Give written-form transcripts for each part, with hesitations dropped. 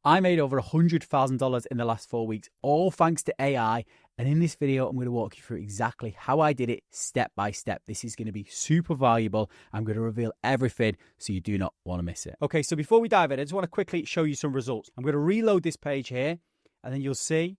I made over $100,000 in the last 4 weeks, all thanks to AI. And in this video, I'm going to walk you through exactly how I did it step by step. This is going to be super valuable. I'm going to reveal everything so you do not want to miss it. Okay, so before we dive in, I just want to quickly show you some results. I'm going to reload this page here, and then you'll see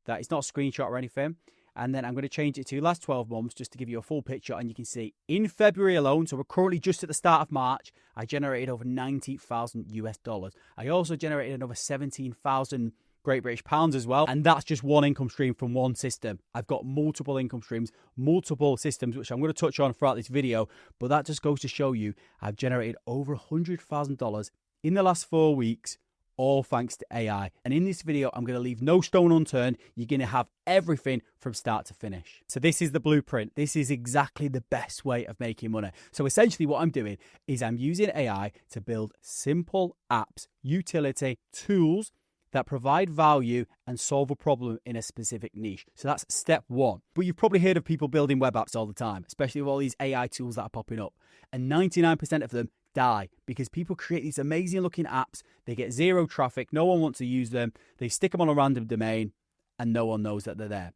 that it's not a screenshot or anything. And then I'm going to change it to last 12 months just to give you a full picture. And you can see in February alone, so we're currently just at the start of March, I generated over 90,000 US dollars. I also generated another 17,000 Great British pounds as well. And that's just one income stream from one system. I've got multiple income streams, multiple systems, which I'm going to touch on throughout this video. But that just goes to show you I've generated over $100,000 in the last 4 weeks, all thanks to AI. And in this video, I'm going to leave no stone unturned. You're going to have everything from start to finish. So this is the blueprint. This is exactly the best way of making money. So essentially what I'm doing is I'm using AI to build simple apps, utility, tools that provide value and solve a problem in a specific niche. So that's step one. But you've probably heard of people building web apps all the time, especially with all these AI tools that are popping up. And 99% of them die because people create these amazing looking apps. They get zero traffic. No one wants to use them. They stick them on a random domain and no one knows that they're there.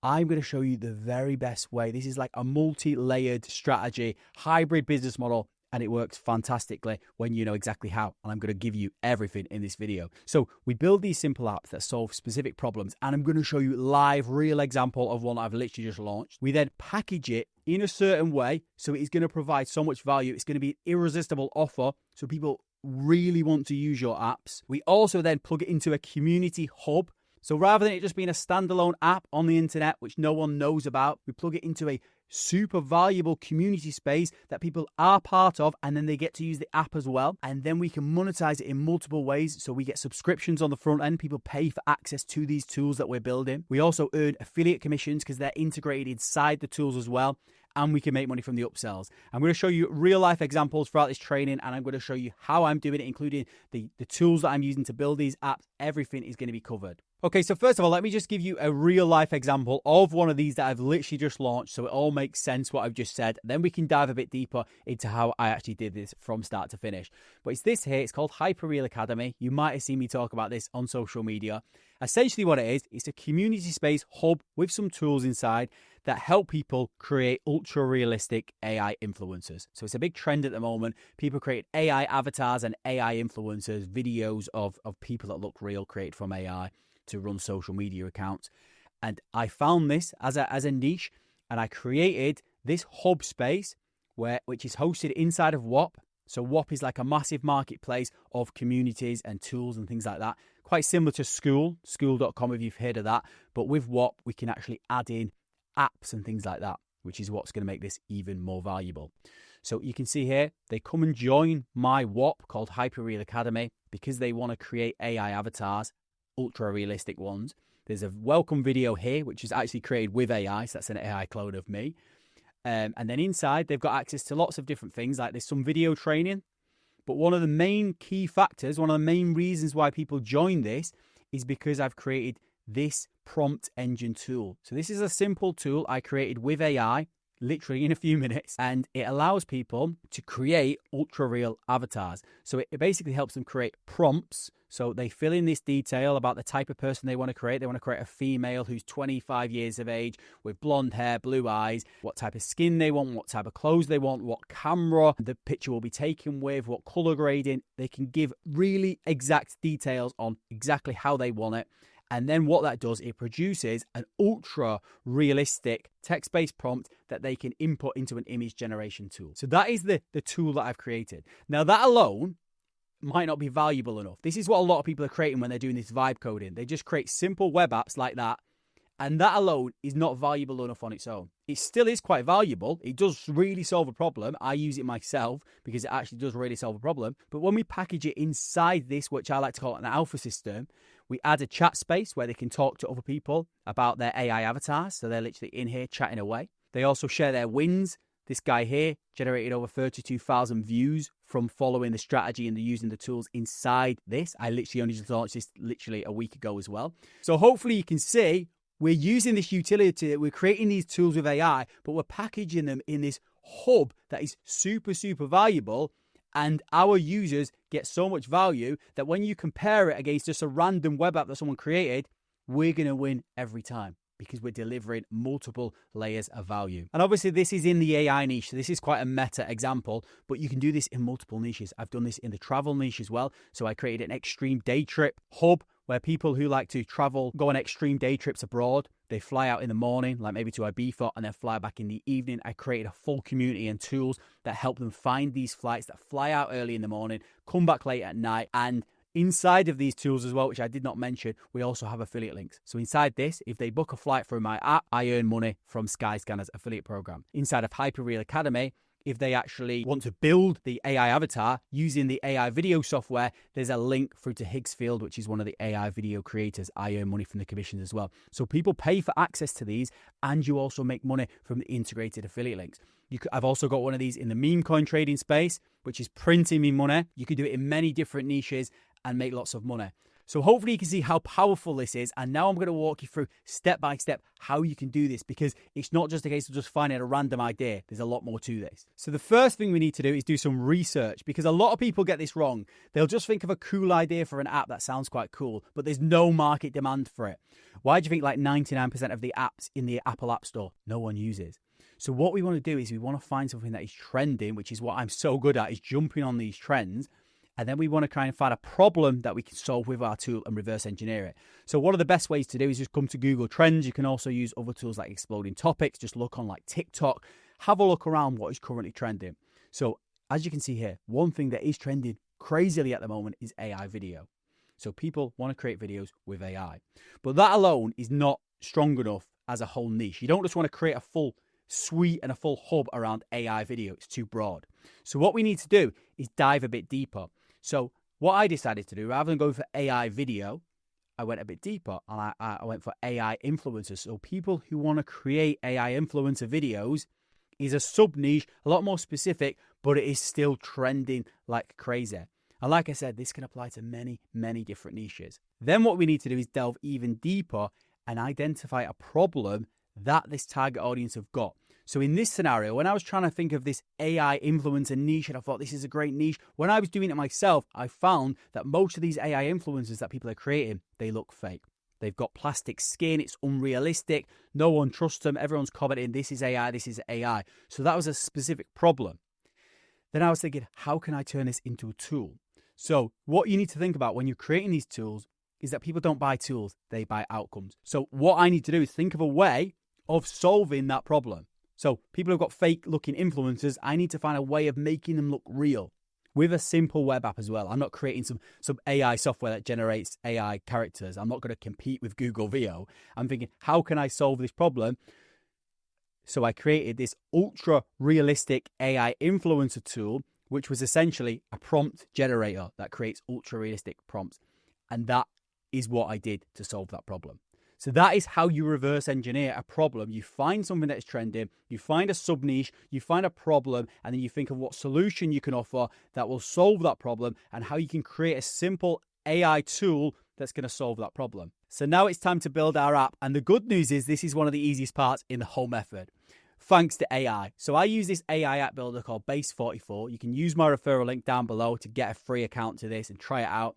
I'm going to show you the very best way. This is like a multi-layered strategy, hybrid business model, and it works fantastically when you know exactly how. And I'm going to give you everything in this video. So we build these simple apps that solve specific problems. And I'm going to show you live, real example of one that I've literally just launched. We then package it in a certain way. So it's going to provide so much value. It's going to be an irresistible offer. So people really want to use your apps. We also then plug it into a community hub. So rather than it just being a standalone app on the internet, which no one knows about, we plug it into a super valuable community space that people are part of, and then they get to use the app as well. And then we can monetize it in multiple ways. So we get subscriptions on the front end. People pay for access to these tools that we're building. We also earn affiliate commissions because they're integrated inside the tools as well. And we can make money from the upsells. I'm going to show you real life examples throughout this training, and I'm going to show you how I'm doing it, including the tools that I'm using to build these apps. Everything is going to be covered. Okay, so first of all, let me just give you a real life example of one of these that I've literally just launched, so it all makes sense what I've just said. Then we can dive a bit deeper into how I actually did this from start to finish. But it's this here. It's called HyperReal Academy. You might have seen me talk about this on social media. Essentially what it is, it's a community space hub with some tools inside that help people create ultra realistic AI influencers. So it's a big trend at the moment. People create AI avatars and AI influencers, videos of people that look real created from AI to run social media accounts. And I found this as a niche, and I created this hub space which is hosted inside of WAP. So WAP is like a massive marketplace of communities and tools and things like that. Quite similar to school.com if you've heard of that. But with WAP, we can actually add in apps and things like that, which is what's going to make this even more valuable. So you can see here, they come and join my WAP called HyperReal Academy because they want to create AI avatars, ultra realistic ones. There's a welcome video here, which is actually created with AI. So that's an AI clone of me. And then inside, they've got access to lots of different things, like there's some video training. But one of the main key factors, one of the main reasons why people join this is because I've created this prompt engine tool. So this is a simple tool I created with AI, literally in a few minutes, and it allows people to create ultra real avatars. So it basically helps them create prompts. So they fill in this detail about the type of person they want to create. They want to create a female who's 25 years of age with blonde hair, blue eyes, what type of skin they want, what type of clothes they want, what camera the picture will be taken with, what color grading. They can give really exact details on exactly how they want it. And then what that does, it produces an ultra realistic text-based prompt that they can input into an image generation tool. So that is the tool that I've created. Now that alone might not be valuable enough. This is what a lot of people are creating when they're doing this vibe coding. They just create simple web apps like that. And that alone is not valuable enough on its own. It still is quite valuable. It does really solve a problem. I use it myself because it actually does really solve a problem. But when we package it inside this, which I like to call an alpha system, we add a chat space where they can talk to other people about their AI avatars. So they're literally in here chatting away. They also share their wins. This guy here generated over 32,000 views from following the strategy and using the tools inside this. I literally only just launched this literally a week ago as well. So hopefully you can see we're using this utility, we're creating these tools with AI, but we're packaging them in this hub that is super, super valuable. And our users get so much value that when you compare it against just a random web app that someone created, we're going to win every time because we're delivering multiple layers of value. And obviously this is in the AI niche, so this is quite a meta example, but you can do this in multiple niches. I've done this in the travel niche as well. So I created an extreme day trip hub where people who like to travel go on extreme day trips abroad. They fly out in the morning, like maybe to Ibiza, and then fly back in the evening. I created a full community and tools that help them find these flights that fly out early in the morning, come back late at night. And inside of these tools as well, which I did not mention, we also have affiliate links. So inside this, if they book a flight through my app, I earn money from Skyscanner's affiliate program. Inside of HyperReal Academy, if they actually want to build the AI avatar using the AI video software, there's a link through to Higgsfield, which is one of the AI video creators. I earn money from the commissions as well. So people pay for access to these, and you also make money from the integrated affiliate links. I've also got one of these in the meme coin trading space, which is printing me money. You can do it in many different niches and make lots of money. So hopefully you can see how powerful this is. And now I'm going to walk you through step by step how you can do this, because it's not just a case of just finding a random idea. There's a lot more to this. So the first thing we need to do is do some research, because a lot of people get this wrong. They'll just think of a cool idea for an app that sounds quite cool, but there's no market demand for it. Why do you think like 99% of the apps in the Apple App Store, no one uses? So what we want to do is we want to find something that is trending, which is what I'm so good at, is jumping on these trends. And then we want to try and find a problem that we can solve with our tool and reverse engineer it. So one of the best ways to do is just come to Google Trends. You can also use other tools like Exploding Topics. Just look on like TikTok. Have a look around what is currently trending. So as you can see here, one thing that is trending crazily at the moment is AI video. So people want to create videos with AI. But that alone is not strong enough as a whole niche. You don't just want to create a full suite and a full hub around AI video. It's too broad. So what we need to do is dive a bit deeper. So what I decided to do, rather than going for AI video, I went a bit deeper and I went for AI influencers. So people who want to create AI influencer videos is a sub niche, a lot more specific, but it is still trending like crazy. And like I said, this can apply to many, many different niches. Then what we need to do is delve even deeper and identify a problem that this target audience have got. So in this scenario, when I was trying to think of this AI influencer niche, and I thought this is a great niche, when I was doing it myself, I found that most of these AI influencers that people are creating, they look fake. They've got plastic skin, it's unrealistic, no one trusts them, everyone's commenting, this is AI, this is AI. So that was a specific problem. Then I was thinking, how can I turn this into a tool? So what you need to think about when you're creating these tools is that people don't buy tools, they buy outcomes. So what I need to do is think of a way of solving that problem. So people who've got fake looking influencers, I need to find a way of making them look real with a simple web app as well. I'm not creating some AI software that generates AI characters. I'm not going to compete with Google VO. I'm thinking, how can I solve this problem? So I created this ultra realistic AI influencer tool, which was essentially a prompt generator that creates ultra realistic prompts. And that is what I did to solve that problem. So that is how you reverse engineer a problem. You find something that is trending, you find a sub niche, you find a problem, and then you think of what solution you can offer that will solve that problem and how you can create a simple AI tool that's going to solve that problem. So now it's time to build our app. And the good news is this is one of the easiest parts in the whole method, thanks to AI. So I use this AI app builder called Base44. You can use my referral link down below to get a free account to this and try it out.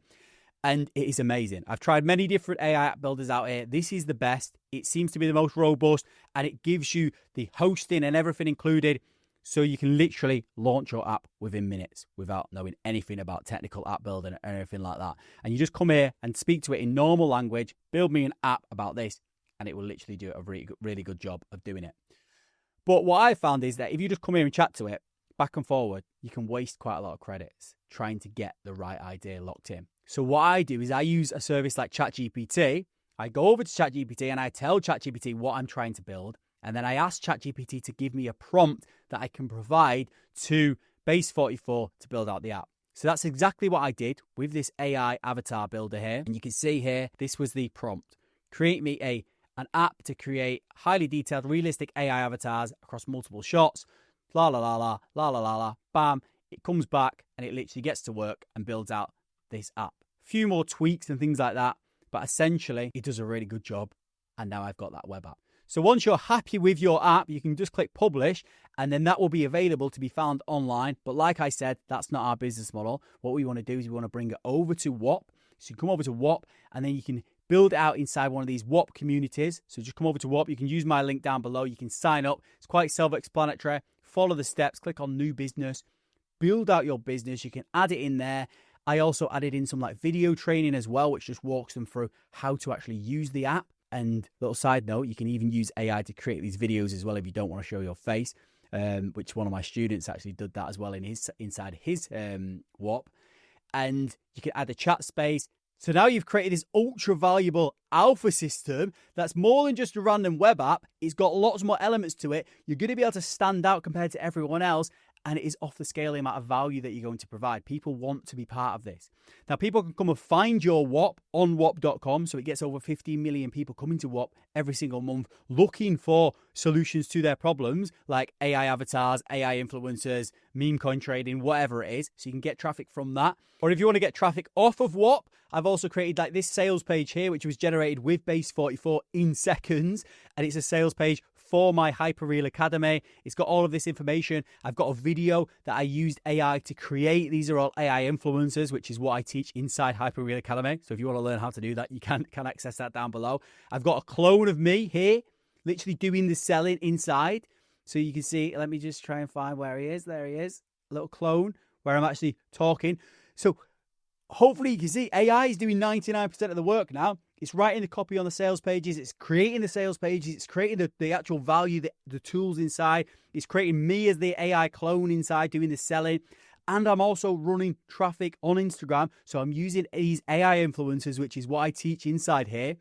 And it is amazing. I've tried many different AI app builders out here. This is the best. It seems to be the most robust, and it gives you the hosting and everything included. So you can literally launch your app within minutes without knowing anything about technical app building or anything like that. And you just come here and speak to it in normal language, build me an app about this, and it will literally do a really good job of doing it. But what I found is that if you just come here and chat to it back and forward, you can waste quite a lot of credits trying to get the right idea locked in. So what I do is I use a service like ChatGPT. I go over to ChatGPT and I tell ChatGPT what I'm trying to build. And then I ask ChatGPT to give me a prompt that I can provide to Base44 to build out the app. So that's exactly what I did with this AI avatar builder here. And you can see here, this was the prompt. Create me an app to create highly detailed, realistic AI avatars across multiple shots. La la la la, la la la la, bam. It comes back and it literally gets to work and builds out this app. Few more tweaks and things like that, but essentially it does a really good job. And now I've got that web app. So once you're happy with your app, you can just click publish, and then that will be available to be found online. But like I said, that's not our business model. What we want to do is we want to bring it over to WAP. So you come over to WAP, and then you can build it out inside one of these WAP communities. So just come over to WAP. You can use my link down below. You can sign up. It's quite self-explanatory. Follow the steps. Click on new business. Build out your business. You can add it in there. I also added in some like video training as well, which just walks them through how to actually use the app. And little side note, you can even use AI to create these videos as well if you don't want to show your face, which one of my students actually did that as well inside his WAP. And you can add a chat space. So now you've created this ultra valuable alpha system that's more than just a random web app. It's got lots more elements to it. You're going to be able to stand out compared to everyone else. And it is off the scale the amount of value that you're going to provide. People want to be part of this. Now, people can come and find your WAP on WAP.com. So it gets over 15 million people coming to WAP every single month looking for solutions to their problems like AI avatars, AI influencers, meme coin trading, whatever it is. So you can get traffic from that. Or if you want to get traffic off of WAP, I've also created like this sales page here, which was generated with Base 44 in seconds. And it's a sales page for my HyperReal Academy. It's got all of this information. I've got a video that I used AI to create. These are all AI influencers, which is what I teach inside HyperReal Academy. So if you want to learn how to do that, you can access that down below. I've got a clone of me here, literally doing the selling inside. So you can see, let me just try and find where he is. There he is, a little clone where I'm actually talking. So hopefully you can see AI is doing 99% of the work now. It's writing the copy on the sales pages. It's creating the sales pages. It's creating the actual value, the tools inside. It's creating me as the AI clone inside doing the selling. And I'm also running traffic on Instagram. So I'm using these AI influencers, which is what I teach inside here.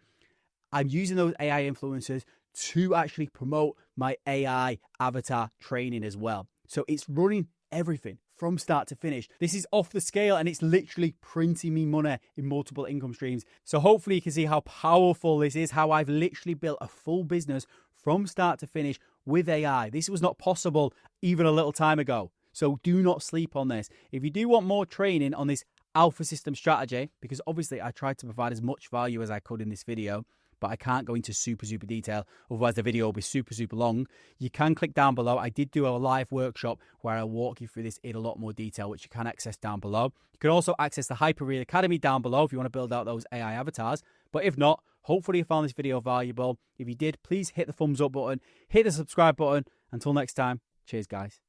I'm using those AI influencers to actually promote my AI avatar training as well. So it's running everything from start to finish. This is off the scale and it's literally printing me money in multiple income streams. So hopefully you can see how powerful this is, how I've literally built a full business from start to finish with AI. This was not possible even a little time ago. So do not sleep on this. If you do want more training on this alpha system strategy, because obviously I tried to provide as much value as I could in this video, but I can't go into super detail, otherwise the video will be super long. You can click down below. I did do a live workshop where I'll walk you through this in a lot more detail, which you can access down below. You can also access the HyperReal Academy down below if you want to build out those AI avatars. But if not, hopefully you found this video valuable. If you did, please hit the thumbs up button, hit the subscribe button. Until next time, cheers guys.